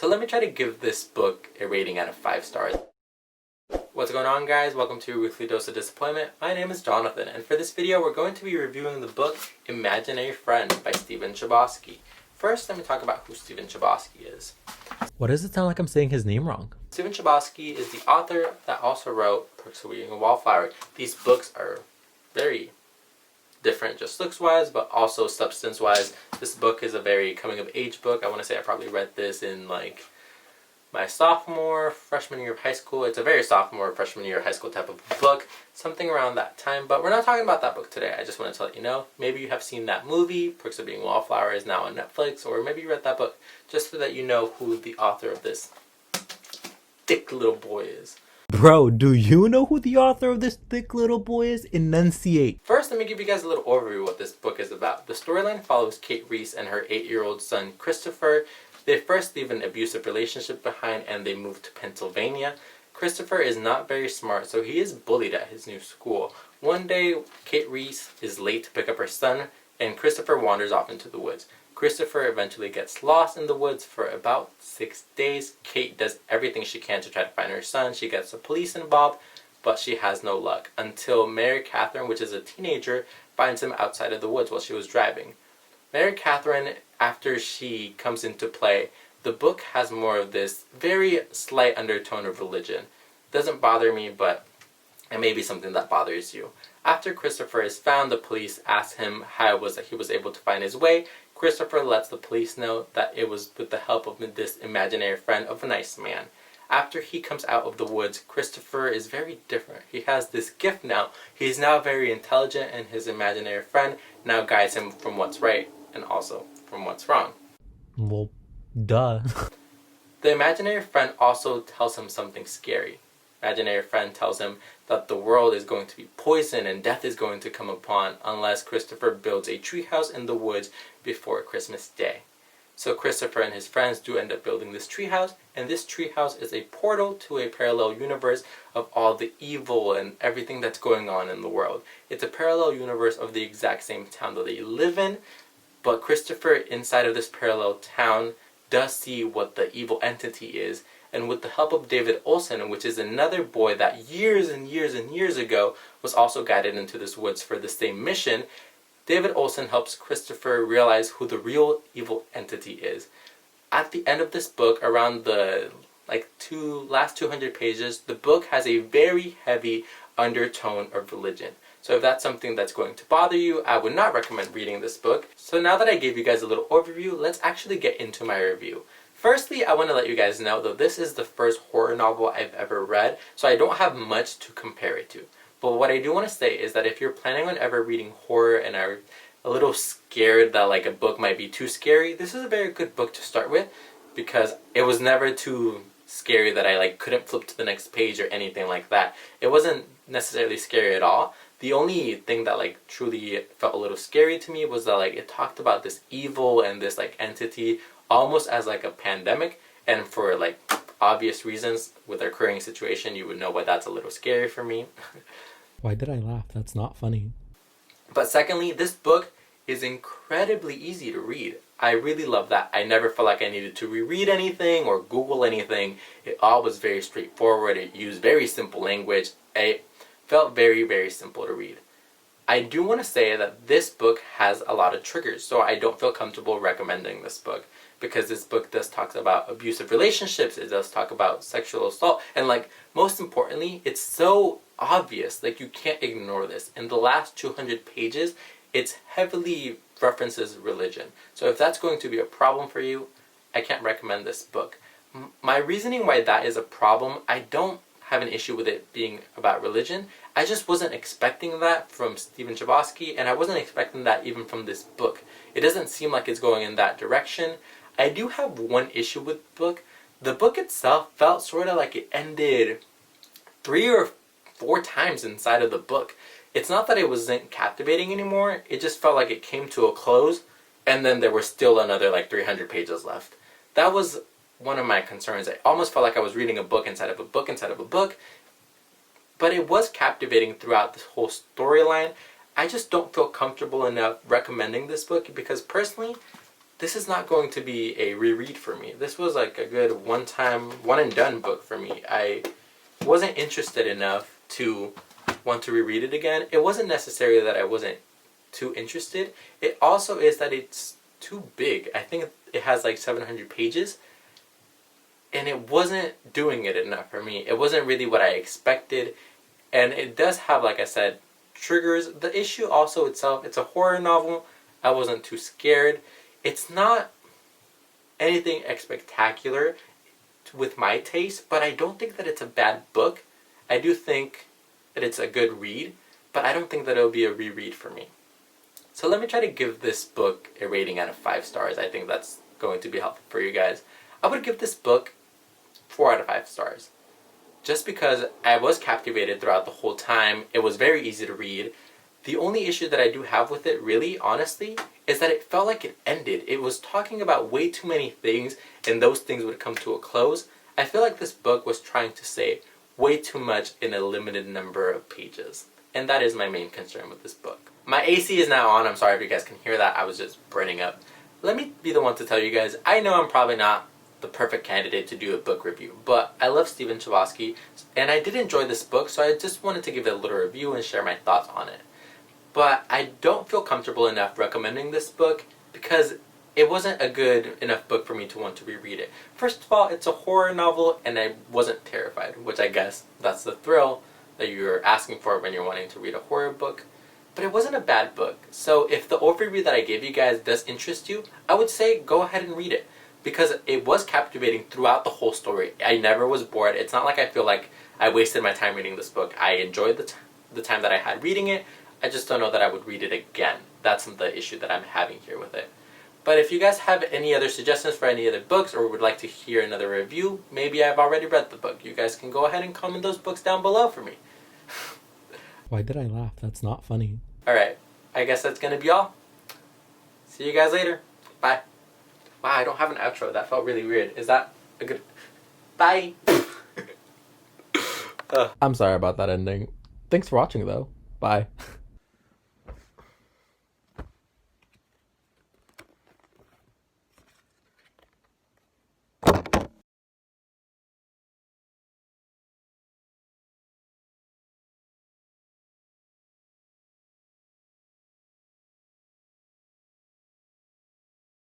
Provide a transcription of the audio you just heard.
So let me try to give this book a rating out of 5 stars. What's going on, guys? Welcome to your weekly dose of disappointment. My name is Jonathan, and for this video we're going to be reviewing the book Imaginary Friend by Chbosky. First, let me talk about who Chbosky is. Why does it sound like I'm saying his name wrong? Chbosky is the author that also wrote Perks of Being a Wallflower. These books are very different just looks-wise, but also substance-wise. This book is a very coming-of-age book. I want to say I probably read this in like my freshman year of high school. It's a very freshman year of high school type of book, something around that time, but we're not talking about that book today. I just wanted to let you know, maybe you have seen that movie, Perks of Being a Wallflower is now on Netflix, or maybe you read that book, just so that you know who the author of this thick little boy is. Bro, do you know who the author of this thick little boy is? Enunciate. First, let me give you guys a little overview of what this book is about. The storyline follows Kate Reese and her 8-year-old son, Christopher. They first leave an abusive relationship behind and they move to Pennsylvania. Christopher is not very smart, so he is bullied at his new school. One day, Kate Reese is late to pick up her son, and Christopher wanders off into the woods. Christopher eventually gets lost in the woods for about 6 days. Kate does everything she can to try to find her son. She gets the police involved, but she has no luck until Mary Catherine, which is a teenager, finds him outside of the woods while she was driving. Mary Catherine, after she comes into play, the book has more of this very slight undertone of religion. Doesn't bother me, but it may be something that bothers you. After Christopher is found, the police ask him how it was that he was able to find his way. Christopher lets the police know that it was with the help of this imaginary friend of a nice man. After he comes out of the woods, Christopher is very different. He has this gift now. He's now very intelligent, and his imaginary friend now guides him from what's right and also from what's wrong. Well, duh. The imaginary friend also tells him something scary. Imaginary friend tells him that the world is going to be poisoned and death is going to come upon unless Christopher builds a treehouse in the woods before Christmas Day. So Christopher and his friends do end up building this treehouse, and this treehouse is a portal to a parallel universe of all the evil and everything that's going on in the world. It's a parallel universe of the exact same town that they live in, but Christopher inside of this parallel town does see what the evil entity is, and with the help of David Olson, which is another boy that years and years and years ago was also guided into this woods for the same mission, David Olson helps Christopher realize who the real evil entity is. At the end of this book, around the last 200 pages, the book has a very heavy undertone of religion. So if that's something that's going to bother you, I would not recommend reading this book. So now that I gave you guys a little overview, let's actually get into my review. Firstly, I want to let you guys know that this is the first horror novel I've ever read, so I don't have much to compare it to. But what I do want to say is that if you're planning on ever reading horror and are a little scared that a book might be too scary, this is a very good book to start with, because it was never too scary that I couldn't flip to the next page or anything like that. It wasn't necessarily scary at all. The only thing that truly felt a little scary to me was that it talked about this evil and this entity almost as a pandemic, and for obvious reasons with our current situation, you would know why that's a little scary for me. Why did I laugh? That's not funny. But secondly, this book is incredibly easy to read. I really love that. I never felt like I needed to reread anything or Google anything. It all was very straightforward. It used very simple language. It felt very, very simple to read. I do want to say that this book has a lot of triggers, so I don't feel comfortable recommending this book, because this book does talk about abusive relationships, it does talk about sexual assault, and most importantly, it's so obvious, you can't ignore this. In the last 200 pages, it's heavily references religion. So if that's going to be a problem for you, I can't recommend this book. My reasoning why that is a problem, I don't have an issue with it being about religion. I just wasn't expecting that from Chbosky, and I wasn't expecting that even from this book. It doesn't seem like it's going in that direction. I do have one issue with the book. The book itself felt sort of like it ended 3 or 4 times inside of the book. It's not that it wasn't captivating anymore, it just felt like it came to a close, and then there were still another 300 pages left. That was one of my concerns. I almost felt like I was reading a book inside of a book inside of a book, but it was captivating throughout this whole storyline. I just don't feel comfortable enough recommending this book because personally, this is not going to be a reread for me. This was like a good one-time, one-and-done book for me. I wasn't interested enough to want to reread it again. It wasn't necessarily that I wasn't too interested. It also is that it's too big. I think it has like 700 pages, and it wasn't doing it enough for me. It wasn't really what I expected, and it does have, like I said, triggers. The issue also itself, it's a horror novel. I wasn't too scared. It's not anything spectacular with my taste, but I don't think that it's a bad book. I do think that it's a good read, but I don't think that it'll be a reread for me. So let me try to give this book a rating out of 5 stars. I think that's going to be helpful for you guys. I would give this book 4 out of 5 stars. Just because I was captivated throughout the whole time. It was very easy to read. The only issue that I do have with it, really, honestly, is that it felt like it ended. It was talking about way too many things, and those things would come to a close. I feel like this book was trying to say way too much in a limited number of pages. And that is my main concern with this book. My AC is now on. I'm sorry if you guys can hear that. I was just burning up. Let me be the one to tell you guys, I know I'm probably not the perfect candidate to do a book review, but I love Stephen Chbosky, and I did enjoy this book, so I just wanted to give it a little review and share my thoughts on it. But I don't feel comfortable enough recommending this book because it wasn't a good enough book for me to want to reread it. First of all, it's a horror novel, and I wasn't terrified, which I guess that's the thrill that you're asking for when you're wanting to read a horror book. But it wasn't a bad book, so if the overview that I gave you guys does interest you, I would say go ahead and read it. Because it was captivating throughout the whole story. I never was bored. It's not like I feel like I wasted my time reading this book. I enjoyed the time that I had reading it. I just don't know that I would read it again. That's the issue that I'm having here with it. But if you guys have any other suggestions for any other books, or would like to hear another review, maybe I've already read the book. You guys can go ahead and comment those books down below for me. Why did I laugh? That's not funny. Alright, I guess that's going to be all. See you guys later. Bye. Wow, I don't have an outro. That felt really weird. Is that a good... Bye! I'm sorry about that ending. Thanks for watching, though. Bye.